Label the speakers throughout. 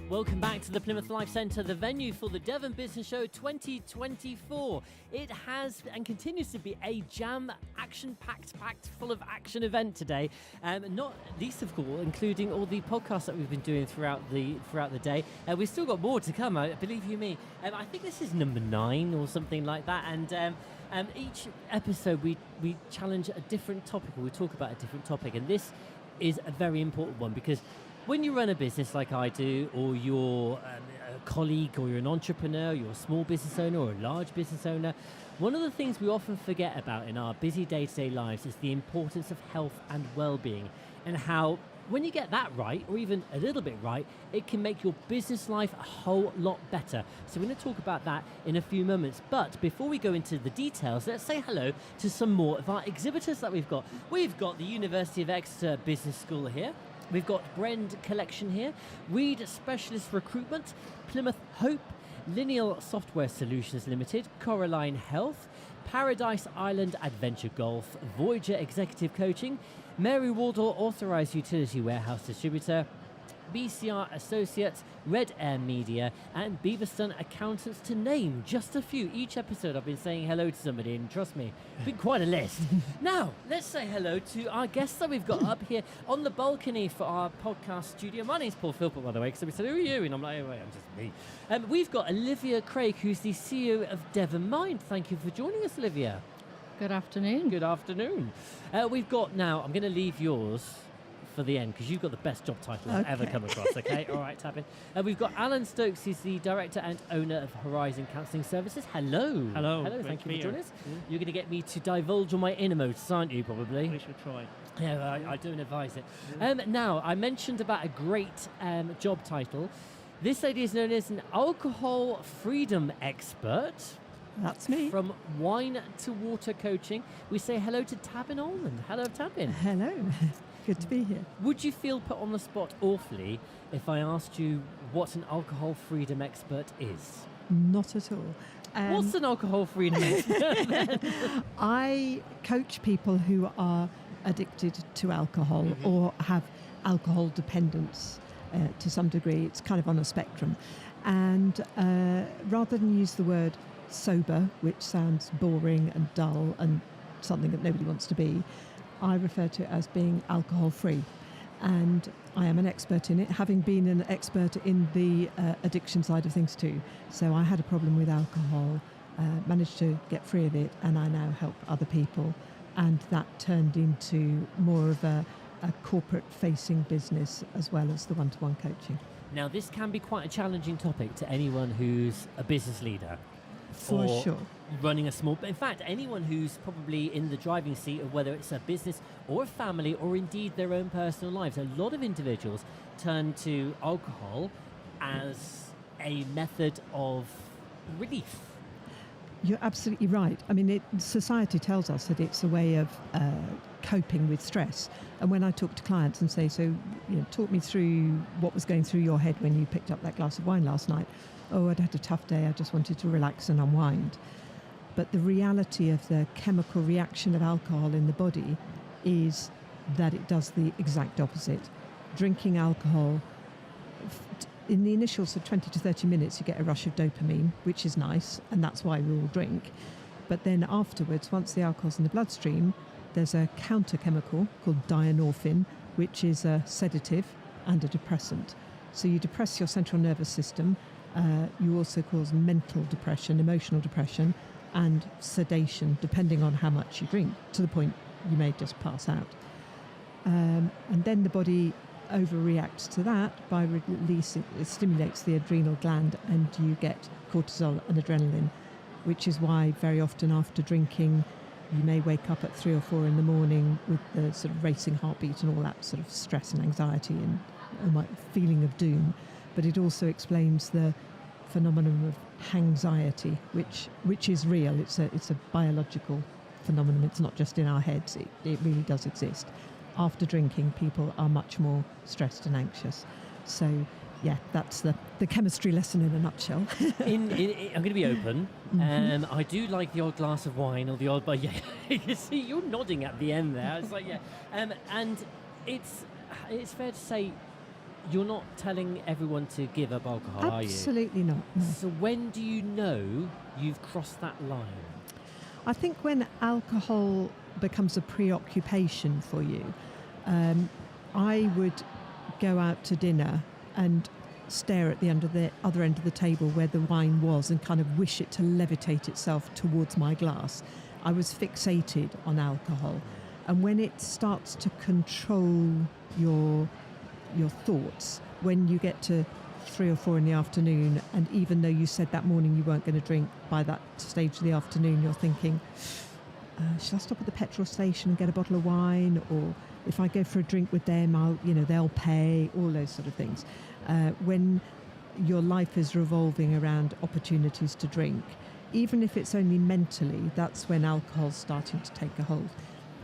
Speaker 1: Welcome back to the Plymouth Life Centre, the venue for the Devon Business Show 2024. It has and continues to be a action-packed, full of action event today. Not least of all, including all the podcasts that we've been doing throughout the day. We've still got more to come, believe you me. I think this is number 9 or something like that. And each episode we challenge a different topic, or we talk about a different topic. And this is a very important one because when you run a business like I do, or you're a colleague, or you're an entrepreneur, you're a small business owner or a large business owner, one of the things we often forget about in our busy day-to-day lives is the importance of health and well-being, and how when you get that right, or even a little bit right, it can make your business life a whole lot better. So we're going to talk about that in a few moments. But before we go into the details, let's say hello to some more of our exhibitors that we've got. We've got the University of Exeter Business School here. We've got Brand Collection here, Reed Specialist Recruitment, Plymouth Hope, Lineal Software Solutions Limited, Coraline Health, Paradise Island Adventure Golf, Voyager Executive Coaching, Mary Wardle Authorised Utility Warehouse Distributor, BCR Associates, Red Air Media, and Beaverstone Accountants, to name just a few. Each episode I've been saying hello to somebody, and trust me, it's been quite a list. Now, let's say hello to our guests that we've got up here on the balcony for our podcast studio. My name's Paul Philpott, by the way, because somebody said, who are you? And I'm like, oh, wait, I'm just me. We've got Olivia Craig, who's the CEO of Devon Mind. Thank you for joining us, Olivia.
Speaker 2: Good afternoon.
Speaker 1: Good afternoon. We've got now, I'm going to leave yours for the end, because you've got the best job title I've ever come across, okay? All right, tap in. We've got Alan Stokes, he's the Director and Owner of Horizon Counselling Services. Hello.
Speaker 3: Hello,
Speaker 1: Thank you for joining us. You're going to get me to divulge on my innermosts, aren't you, probably?
Speaker 3: We should try.
Speaker 1: Yeah, I don't advise it. Now, I mentioned about a great job title. This lady is known as an alcohol freedom expert.
Speaker 4: That's me.
Speaker 1: From wine to water coaching. We say hello to Tabin Allman. Hello, Tabin.
Speaker 4: Hello. Good to be here.
Speaker 1: Would you feel put on the spot awfully if I asked you what an alcohol freedom expert is?
Speaker 4: Not at all.
Speaker 1: What's an alcohol freedom expert?
Speaker 4: I coach people who are addicted to alcohol or have alcohol dependence to some degree. It's kind of on a spectrum. And rather than use the word sober, which sounds boring and dull and something that nobody wants to be, I refer to it as being alcohol-free. And I am an expert in it, having been an expert in the addiction side of things too. So I had a problem with alcohol, managed to get free of it, and I now help other people. And that turned into more of a corporate-facing business as well as the one-to-one coaching.
Speaker 1: Now, this can be quite a challenging topic to anyone who's a business leader.
Speaker 4: For sure.
Speaker 1: Running a small... In fact, anyone who's probably in the driving seat of whether it's a business or a family or indeed their own personal lives. A lot of individuals turn to alcohol as a method of relief.
Speaker 4: You're absolutely right. I mean, society tells us that it's a way of coping with stress. And when I talk to clients and say, so, talk me through what was going through your head when you picked up that glass of wine last night. Oh, I'd had a tough day. I just wanted to relax and unwind. But the reality of the chemical reaction of alcohol in the body is that it does the exact opposite. Drinking alcohol, in the initial 20 to 30 minutes, you get a rush of dopamine, which is nice, and that's why we all drink. But then afterwards, once the alcohol's in the bloodstream, there's a counter chemical called dianorphin, which is a sedative and a depressant. So you depress your central nervous system. You also cause mental depression, emotional depression, and sedation, depending on how much you drink, to the point you may just pass out. And then the body overreacts to that by releasing, it stimulates the adrenal gland, and you get cortisol and adrenaline, which is why very often after drinking, you may wake up at 3 or 4 in the morning with the sort of racing heartbeat and all that sort of stress and anxiety and feeling of doom. But it also explains the phenomenon of hangxiety, which is real. It's a biological phenomenon. It's not just in our heads. It really does exist. After drinking, people are much more stressed and anxious. So, yeah, that's the chemistry lesson in a nutshell.
Speaker 1: I'm going to be open. I do like the odd glass of wine or the odd... But yeah, you see, you're nodding at the end there. It's like, yeah. And it's fair to say you're not telling everyone to give up alcohol, are you?
Speaker 4: Absolutely not. No.
Speaker 1: So when do you know you've crossed that line?
Speaker 4: I think when alcohol becomes a preoccupation for you, I would go out to dinner and stare at the other end of the table where the wine was and kind of wish it to levitate itself towards my glass. I was fixated on alcohol. And when it starts to control your thoughts, when you get to 3 or 4 in the afternoon, and even though you said that morning you weren't going to drink, by that stage of the afternoon you're thinking, should I stop at the petrol station and get a bottle of wine? Or if I go for a drink with them, they'll pay, all those sort of things. When your life is revolving around opportunities to drink, even if it's only mentally, that's when alcohol's starting to take a hold.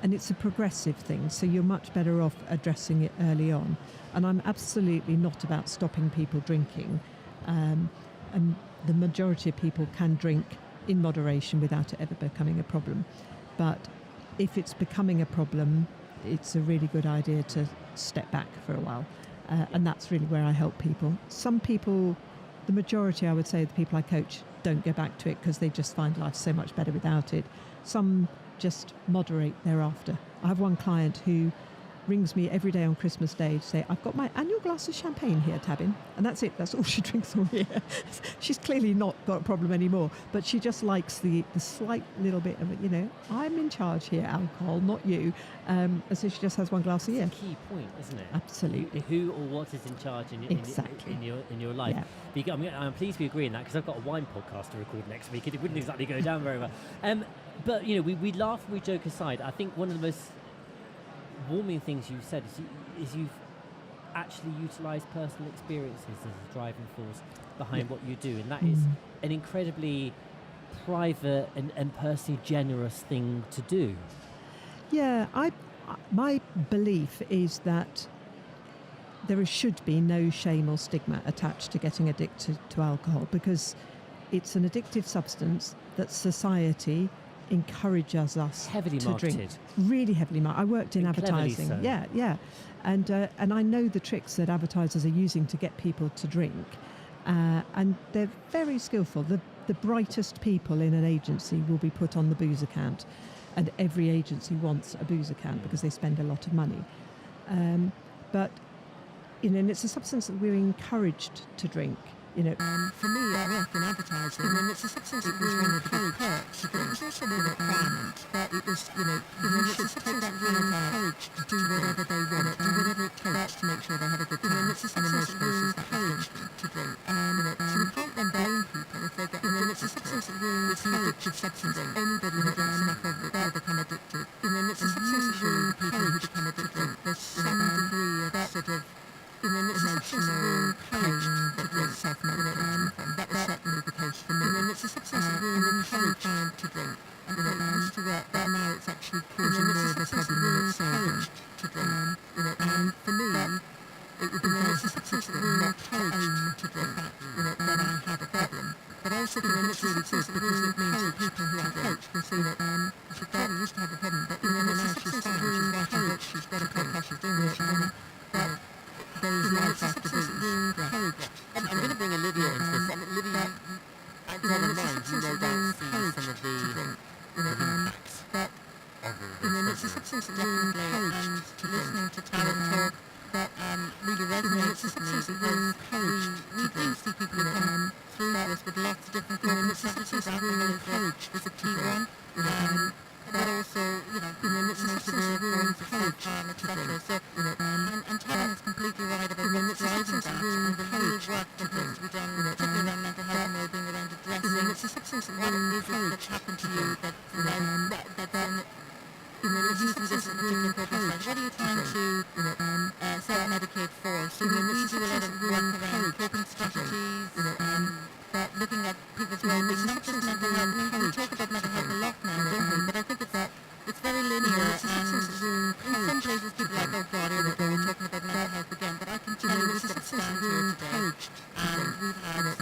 Speaker 4: And it's a progressive thing, so you're much better off addressing it early on. And I'm absolutely not about stopping people drinking. And the majority of people can drink in moderation without it ever becoming a problem. But if it's becoming a problem, it's a really good idea to step back for a while. And that's really where I help people. Some people, the majority, I would say, of the people I coach don't go back to it because they just find life so much better without it. Some just moderate thereafter. I have one client who rings me every day on Christmas Day to say, I've got my annual glass of champagne here, Tabin. And that's it. That's all she drinks all year. She's clearly not got a problem anymore, but she just likes the slight little bit of it, I'm in charge here, alcohol, not you. And so she just has one glass a year.
Speaker 1: It's a key point, isn't it?
Speaker 4: Absolutely.
Speaker 1: Who or what is in charge in your life.
Speaker 4: Yeah.
Speaker 1: I'm pleased we agree on that, because I've got a wine podcast to record next week. It wouldn't exactly go down very well. But, we laugh and we joke aside. I think one of the most warming things you've said is you've actually utilised personal experiences as a driving force behind what you do, and that is an incredibly private and personally generous thing to do.
Speaker 4: Yeah, my belief is that there should be no shame or stigma attached to getting addicted to alcohol, because it's an addictive substance that society encourages us
Speaker 1: heavily
Speaker 4: to
Speaker 1: marketed.
Speaker 4: drink. Really heavily marketed. I worked in advertising.
Speaker 1: So.
Speaker 4: Yeah. And I know the tricks that advertisers are using to get people to drink. And they're very skillful. The brightest people in an agency will be put on the booze account. And every agency wants a booze account because they spend a lot of money. But and it's a substance that we're encouraged to drink. For me, I work in advertising, and it's a substance that was one of the big perks, but it was also a requirement. But it was, you should take that kind of courage to do whatever they want, do whatever it takes to make sure they have a good time. And it's a substance that we're encouraged to drink. So we can't then blame people if they get addicted. It's a substance that we're encouraged to substance. Anybody who drinks enough of it will become addicted. It's a substance that we're encouraged who become addicted. There's some degree of sort of emotional pain that we're self-medicating from. That was certainly the case for me. It's a substance that we're encouraged to drink. It used to work, but now it's actually causing more of a problem than it's solving to drink. And for me, it would be very difficult not to own to drink that I had a problem. But I also think it's really good because it means that people who I coach can see that she barely used to have a problem, but now she's fine, she's writing books, she's got a podcast, she's doing this, but there is life after booze. I'm going to bring Olivia into this. Olivia, at Devon Mind, you no doubt see some of the impacts of it's a substance that encouraged to listening to talent talk that really resonates with me because we do see people who come through this with lots of different problems. It's a substance that we're encouraged as a key one. But also, it's a substance that we're encouraged to drink. So, and Kevin is completely right about what's driving that, and the real work that needs to be done, particularly around mental health and well-being, around addressing it's a substance that we're encouraged that's happened to you, that's using this particular purpose. What are you trying to self-medicate for? So we do a lot of work around coping strategies, but looking at people's well-being, not just mental health. We talk about mental health a lot now, don't we? But I think it's very linear, and in some places people are like, oh God, here we go, we're talking about mental health again. But I can tell you, we've got staff here today, and we've had a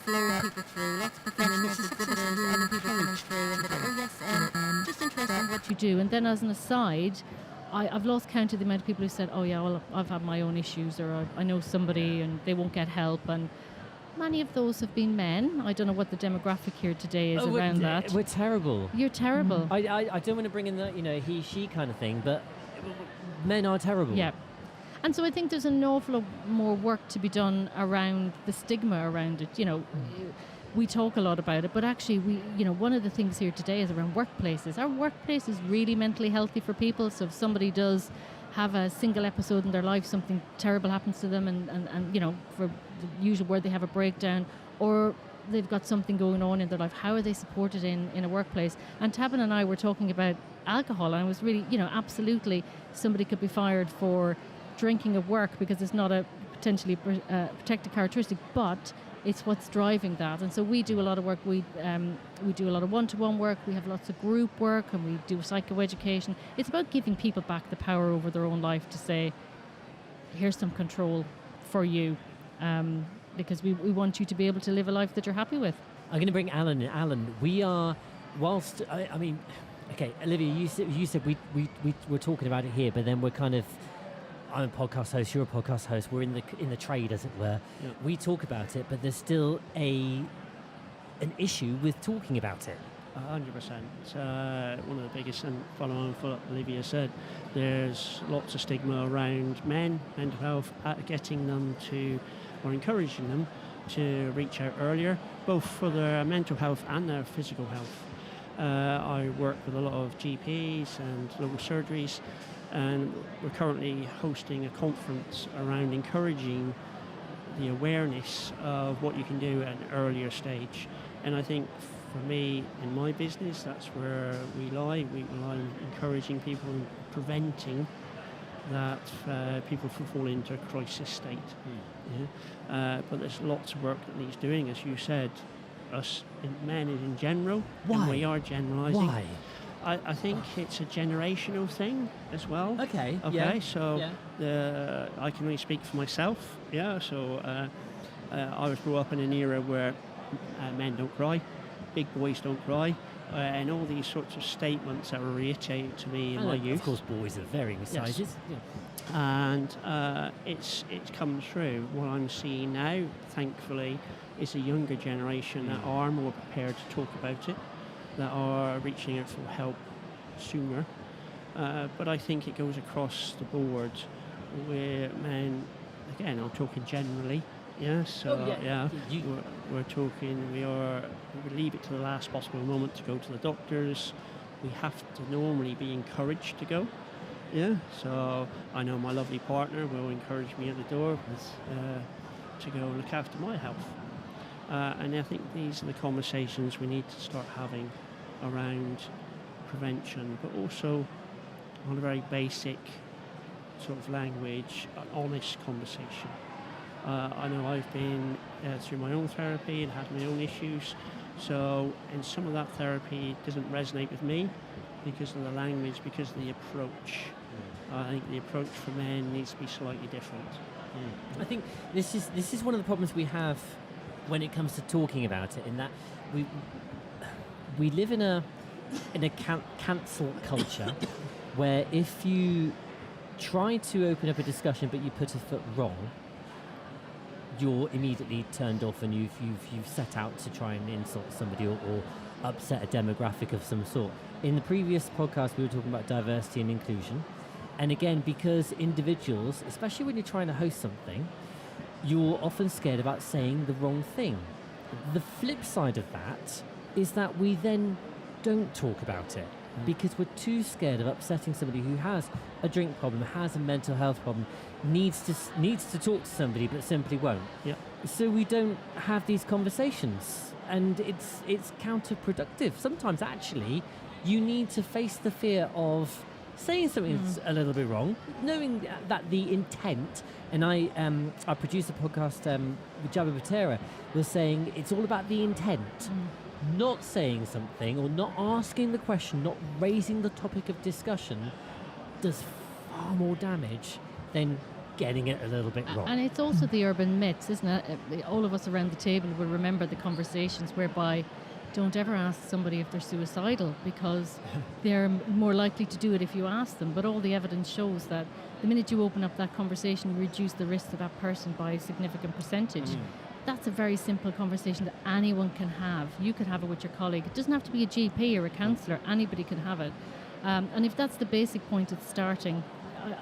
Speaker 4: flow of people through, lots of professionals, exhibitors, other people coming through, and they're like, oh yes, just interested in what
Speaker 2: you do. And then as an aside, I've lost count of the amount of people who said, oh yeah, well, I've had my own issues, or I know somebody and they won't get help, and many of those have been men. I don't know what the demographic here today is around that.
Speaker 1: We're terrible.
Speaker 2: You're terrible.
Speaker 1: I don't want to bring in the, he, she kind of thing, but men are terrible.
Speaker 2: Yeah. And so I think there's an awful lot more work to be done around the stigma around it. We talk a lot about it, but actually one of the things here today is around workplaces. Are workplaces really mentally healthy for people? So if somebody does have a single episode in their life, something terrible happens to them, and for the usual word, they have a breakdown, or they've got something going on in their life, how are they supported in a workplace? And Tabin and I were talking about alcohol, and it was really, absolutely somebody could be fired for drinking at work because it's not a potentially protected characteristic, but it's what's driving that. And so we do a lot of work. We do a lot of one-to-one work. We have lots of group work, and we do psychoeducation. It's about giving people back the power over their own life to say, here's some control for you, because we want you to be able to live a life that you're happy with.
Speaker 1: I'm going to bring Alan in. Alan, we are, whilst, okay, Olivia, you said we were talking about it here, but then we're kind of, I'm a podcast host, you're a podcast host, we're in the trade, as it were. Yeah. We talk about it, but there's still an issue with talking about it.
Speaker 3: 100%. It's one of the biggest, and following on what Olivia said, there's lots of stigma around mental health, getting them to, or encouraging them to reach out earlier, both for their mental health and their physical health. I work with a lot of GPs and local surgeries, and we're currently hosting a conference around encouraging the awareness of what you can do at an earlier stage. And I think for me, in my business, that's where we lie. We rely on encouraging people and preventing that people fall into a crisis state. Yeah? But there's lots of work that needs doing, as you said. Us men in general,
Speaker 1: Why?
Speaker 3: And we are generalising.
Speaker 1: Why?
Speaker 3: I think it's a generational thing as well.
Speaker 1: Okay.
Speaker 3: So I can only speak for myself. Yeah. So I was brought up in an era where men don't cry, big boys don't cry, and all these sorts of statements that were reiterated to me in my youth.
Speaker 1: Of course, boys of varying sizes.
Speaker 3: Yes. Yeah. And it's come through. What I'm seeing now, thankfully, is a younger generation that are more prepared to talk about it, that are reaching out for help sooner. But I think it goes across the board where men, again, I'm talking generally, yeah, so we're talking, we leave it to the last possible moment to go to the doctors. We have to normally be encouraged to go. Yeah, so I know my lovely partner will encourage me at the door to go look after my health. And I think these are the conversations we need to start having around prevention, but also on a very basic sort of language, an honest conversation. I know I've been through my own therapy and had my own issues, and some of that therapy doesn't resonate with me because of the language, because of the approach. I think the approach for men needs to be slightly different.
Speaker 1: I think this is one of the problems we have when it comes to talking about it, in that we live in a cancel culture where if you try to open up a discussion but you put a foot wrong, you're immediately turned off, and you've set out to try and insult somebody or upset a demographic of some sort. In the previous podcast, we were talking about diversity and inclusion, and again, because individuals, especially when you're trying to host something, you're often scared about saying the wrong thing. The flip side of that is that we then don't talk about it because we're too scared of upsetting somebody who has a drink problem, has a mental health problem, needs to talk to somebody but simply won't.
Speaker 3: Yep.
Speaker 1: So we don't have these conversations, and it's counterproductive. Sometimes actually you need to face the fear of saying something's a little bit wrong, knowing that the intent, and I produce a podcast with Jabba Butera, was saying it's all about the intent. Not saying something or not asking the question, not raising the topic of discussion does far more damage than getting it a little bit wrong.
Speaker 2: And it's also the urban myths, isn't it? All of us around the table will remember the conversations whereby don't ever ask somebody if they're suicidal, because they're more likely to do it if you ask them. But all the evidence shows that the minute you open up that conversation, you reduce the risk to that person by a significant percentage. That's a very simple conversation that anyone can have. You could have it with your colleague. It doesn't have to be a GP or a counsellor. Anybody can have it. And if that's the basic point at starting,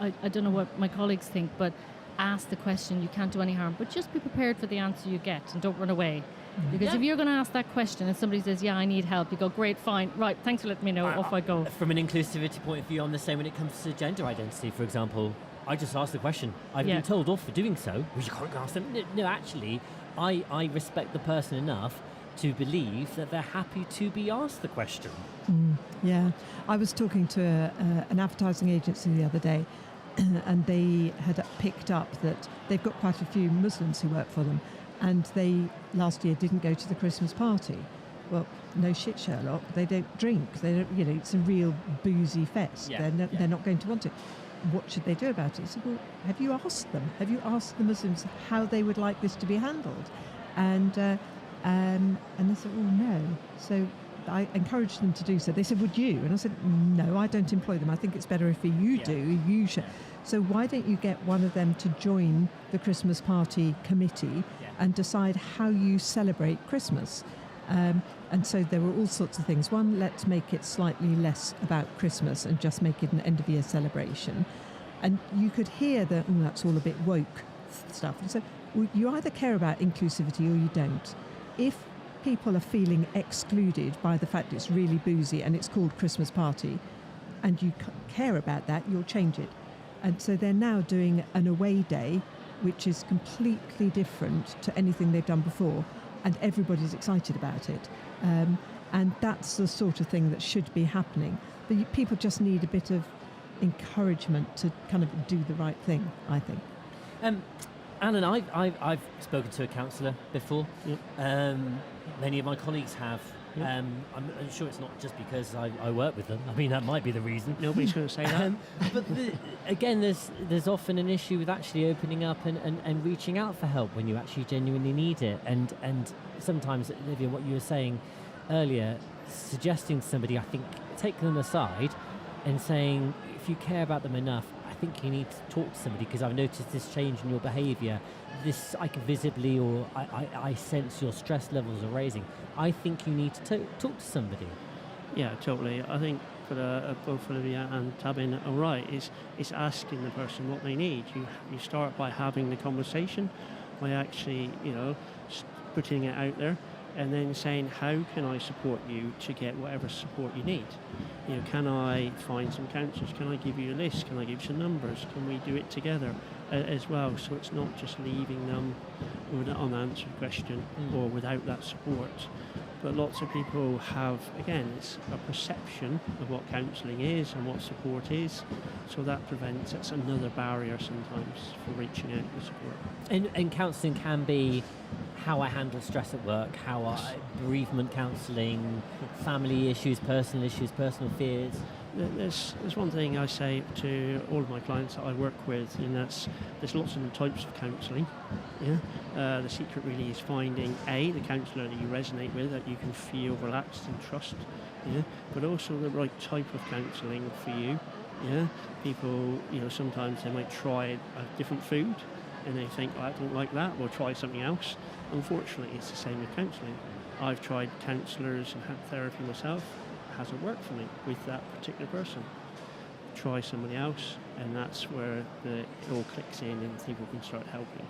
Speaker 2: I don't know what my colleagues think, but ask the question. You can't do any harm. But just be prepared for the answer you get and don't run away. Because if you're going to ask that question and somebody says, yeah, I need help, you go, great, fine, right, thanks for letting me know, off I go.
Speaker 1: From an inclusivity point of view, I'm the same when it comes to gender identity, for example. I just ask the question. I've been told off for doing so. Well, you can't ask them. No, actually, I respect the person enough to believe that they're happy to be asked the question.
Speaker 4: Yeah. I was talking to an advertising agency the other day, and they had picked up that they've got quite a few Muslims who work for them, and they last year didn't go to the Christmas party. Well, no shit, Sherlock. They don't drink. They don't. It's a real boozy fest. They're not going to want it. What should they do about it? He said, well, have you asked them? Have you asked the Muslims how they would like this to be handled? And they said, oh, no. So I encouraged them to do so. They said, would you? And I said, no, I don't employ them. I think it's better if you do. You should. So why don't you get one of them to join the Christmas party committee and decide how you celebrate Christmas? And so there were all sorts of things. One, let's make it slightly less about Christmas and just make it an end-of-year celebration. And you could hear that, that's all a bit woke stuff. And so you either care about inclusivity or you don't. If people are feeling excluded by the fact it's really boozy and it's called Christmas party, and you care about that, you'll change it. And so they're now doing an away day, which is completely different to anything they've done before, and everybody's excited about it. And that's the sort of thing that should be happening. But people just need a bit of encouragement to kind of do the right thing, I think.
Speaker 1: Alan, I've spoken to a counsellor before. Many of my colleagues have. I'm sure it's not just because I work with them. I mean, that might be the reason.
Speaker 3: Nobody's going to say that.
Speaker 1: But again, there's often an issue with actually opening up and reaching out for help when you actually genuinely need it. And sometimes, Olivia, what you were saying earlier, suggesting to somebody, I think, take them aside and saying, if you care about them enough, I think you need to talk to somebody because I've noticed this change in your behaviour. This I can visibly, or I sense your stress levels are raising. I think you need to talk to somebody.
Speaker 3: Yeah, totally. I think for both Olivia and Tabin are right. It's asking the person what they need. You start by having the conversation, by actually putting it out there, and then saying, how can I support you to get whatever support you need? Can I find some counsellors? Can I give you a list? Can I give you some numbers? Can we do it together as well? So it's not just leaving them with an unanswered question or without that support. But lots of people have, again, it's a perception of what counselling is and what support is. So that prevents, it's another barrier sometimes for reaching out for support.
Speaker 1: And counselling can be how I handle stress at work, bereavement counselling, family issues, personal fears.
Speaker 3: There's one thing I say to all of my clients that I work with, and there's lots of types of counselling. The secret really is finding the counsellor that you resonate with, that you can feel relaxed and trust. But also the right type of counselling for you. People, sometimes they might try a different food, and they think, I don't like that, we'll try something else. Unfortunately, it's the same with counselling. I've tried counsellors and had therapy myself. It hasn't worked for me with that particular person. Try somebody else, and that's where it all clicks in and people can start helping.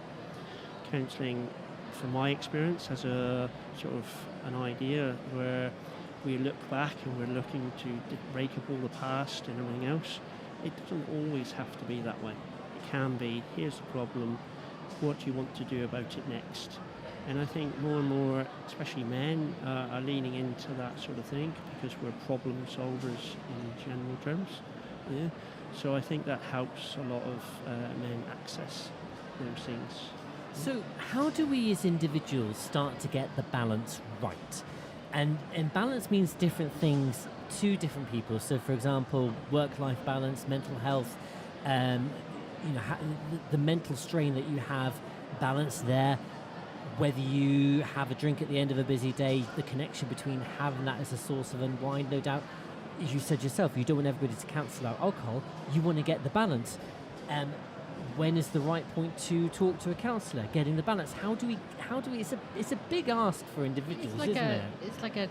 Speaker 3: Counselling, from my experience, has a sort of an idea where we look back and we're looking to rake up all the past and everything else. It doesn't always have to be that way. It can be, here's the problem, what do you want to do about it next? And I think more and more, especially men, are leaning into that sort of thing because we're problem solvers in general terms. So I think that helps a lot of men access those things.
Speaker 1: So how do we as individuals start to get the balance right? And balance means different things to different people. So for example, work-life balance, mental health, the mental strain that you have, balance there. whether you have a drink at the end of a busy day, the connection between having that as a source of unwind, no doubt, as you said yourself, you don't want everybody to cancel out alcohol. You want to get the balance. When is the right point to talk to a counsellor? Getting the balance. How do we? It's a big ask for individuals, isn't it?
Speaker 2: It's like a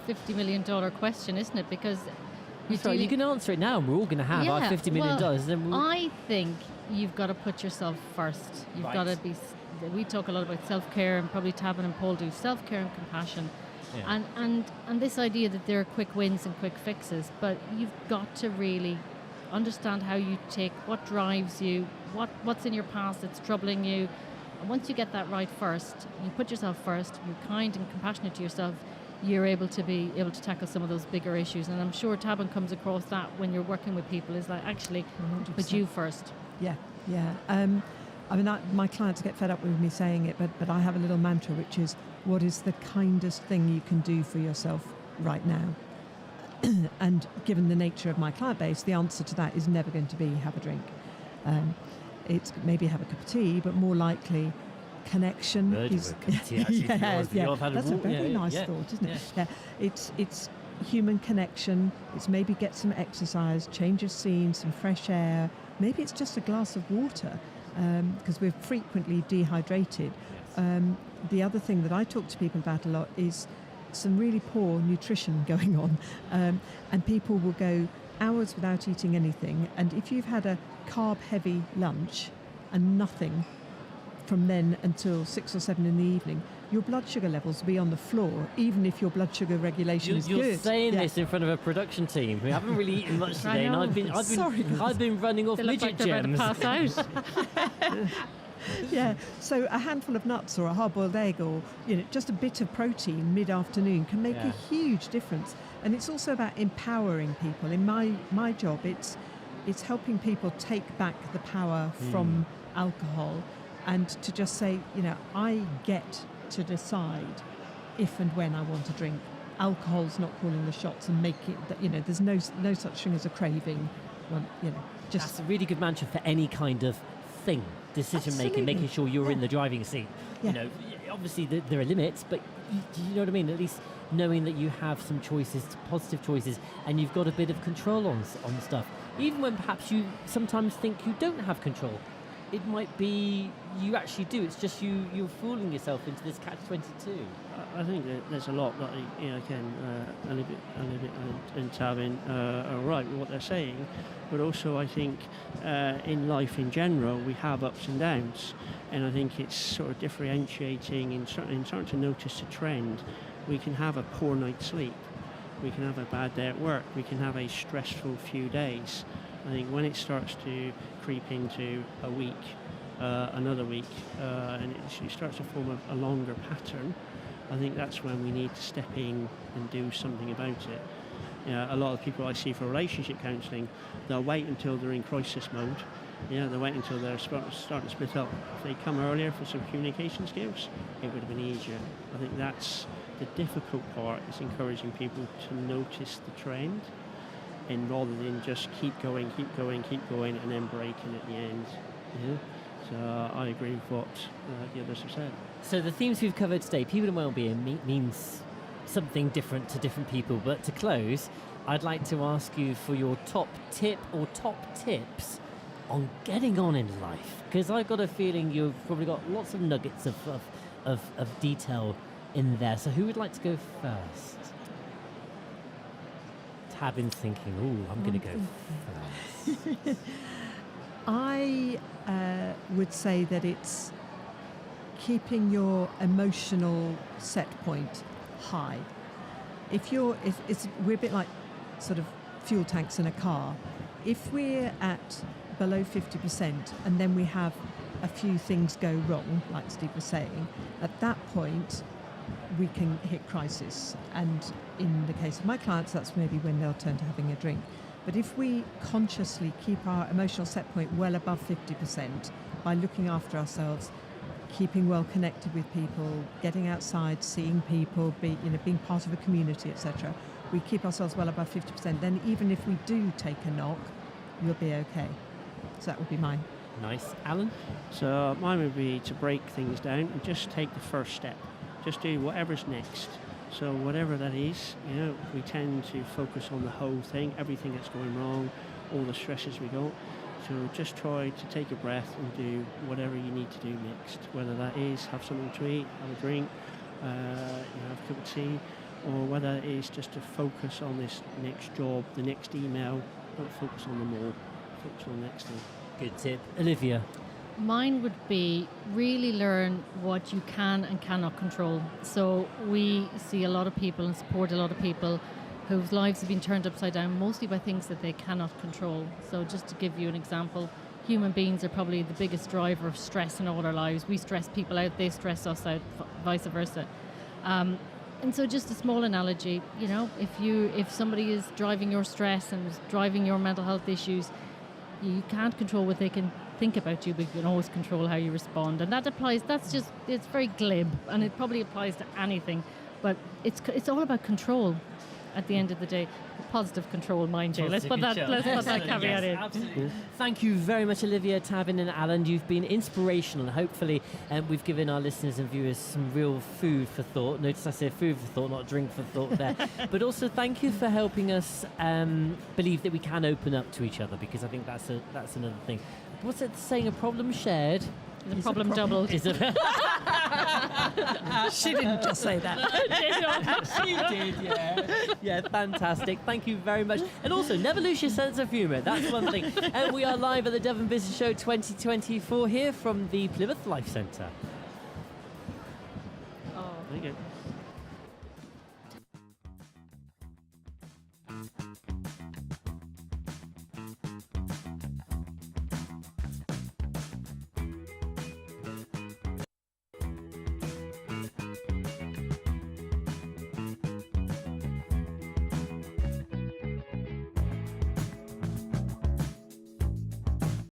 Speaker 2: $50 million question, isn't it? Because
Speaker 1: you can answer it now, and we're all going to have our $50 million. Then
Speaker 2: I think you've got to put yourself first. You've got to be. We talk a lot about self-care, and probably Tabin and Paul do self-care and compassion. Yeah. And this idea that there are quick wins and quick fixes, but you've got to really understand how you take, what drives you, what's in your past that's troubling you. And once you get that right first, you put yourself first, you're kind and compassionate to yourself, you're able to tackle some of those bigger issues. And I'm sure Tabin comes across that when you're working with people, is like, actually 100%. Put you first.
Speaker 4: Yeah. I mean, my clients get fed up with me saying it, but I have a little mantra, which is, what is the kindest thing you can do for yourself right now? And given the nature of my client base, the answer to that is never going to be have a drink. It's maybe have a cup of tea, but more likely connection is... That's a very nice thought, isn't it? Yeah. It's human connection. It's maybe get some exercise, change of scene, some fresh air. Maybe it's just a glass of water, because we're frequently dehydrated. The other thing that I talk to people about a lot is some really poor nutrition going on, and people will go hours without eating anything, and if you've had a carb-heavy lunch and nothing from then until 6 or 7 in the evening, your blood sugar levels will be on the floor, even if your blood sugar regulation is good.
Speaker 1: You're saying this in front of a production team. We haven't really eaten much today, and I've been running off midget gems.
Speaker 2: Pass out.
Speaker 4: Yeah, so a handful of nuts or a hard-boiled egg, or just a bit of protein mid-afternoon can make a huge difference. And it's also about empowering people. In my job, it's helping people take back the power from alcohol, and to just say, I get to decide if and when I want to drink. Alcohol's not calling the shots and making that. There's no such thing as a craving.
Speaker 1: That's a really good mantra for any kind of thing. Decision making, making sure you're in the driving seat. Yeah. Obviously there are limits, but you know what I mean? At least knowing that you have some choices, positive choices, and you've got a bit of control on stuff. Even when perhaps you sometimes think you don't have control. It might be you actually do. It's just you're fooling yourself into this catch-22.
Speaker 3: I think that there's a lot that again, Olivia and Tabin are right with what they're saying, but also I think in life in general we have ups and downs, and I think it's sort of differentiating and starting to notice a trend. We can have a poor night's sleep, we can have a bad day at work, we can have a stressful few days. I think when it starts to creep into a week, another week, and it starts to form a longer pattern, I think that's when we need to step in and do something about it. A lot of people I see for relationship counselling, they'll wait until they're in crisis mode. They'll wait until they're starting to split up. If they come earlier for some communication skills, it would have been easier. I think that's the difficult part, is encouraging people to notice the trend, and rather than just keep going, and then breaking at the end. So I agree with what the others have said.
Speaker 1: So the themes we've covered today, people and well-being, means something different to different people. But to close, I'd like to ask you for your top tip or top tips on getting on in life, because I've got a feeling you've probably got lots of nuggets of detail in there. So who would like to go first? Tabin's thinking, I'm going to go first.
Speaker 4: I would say that it's keeping your emotional set point high. We're a bit like sort of fuel tanks in a car. If we're at below 50% and then we have a few things go wrong, like Steve was saying, at that point we can hit crisis. And in the case of my clients, that's maybe when they'll turn to having a drink. But if we consciously keep our emotional set point well above 50% by looking after ourselves, keeping well connected with people, getting outside, seeing people, being part of a community, etc., we keep ourselves well above 50%, then even if we do take a knock, we'll be okay. So that would be mine.
Speaker 1: Nice. Alan?
Speaker 3: So mine would be to break things down and just take the first step. Just do whatever's next. So whatever that is, we tend to focus on the whole thing, everything that's going wrong, all the stresses we got. So just try to take a breath and do whatever you need to do next. Whether that is have something to eat, have a drink, have a cup of tea, or whether it is just to focus on this next job, the next email. Don't focus on them all. Focus on the next thing.
Speaker 1: Good tip. Olivia?
Speaker 2: Mine would be really learn what you can and cannot control. So we see a lot of people and support a lot of people whose lives have been turned upside down mostly by things that they cannot control. So just to give you an example, human beings are probably the biggest driver of stress in all our lives. We stress people out, they stress us out, vice versa. And so just a small analogy, if somebody is driving your stress and is driving your mental health issues, you can't control what they can think about you, but you can always control how you respond. And that applies, it's very glib, and it probably applies to anything, but it's all about control at the end of the day. Positive control, mind you. Let's put that caveat in.
Speaker 1: Absolutely. Thank you very much, Olivia, Tavin and Alan. You've been inspirational, and hopefully we've given our listeners and viewers some real food for thought. Notice I said food for thought, not drink for thought there. But also thank you for helping us believe that we can open up to each other, because I think that's another thing. What's it saying? A problem shared
Speaker 2: The problem doubled.
Speaker 1: is a
Speaker 4: She didn't just say that.
Speaker 1: She did, yeah. Yeah, fantastic. Thank you very much. And also, never lose your sense of humour. That's one thing. And we are live at the Devon Business Show 2024 here from the Plymouth Life Centre.
Speaker 2: Oh.
Speaker 3: There you go.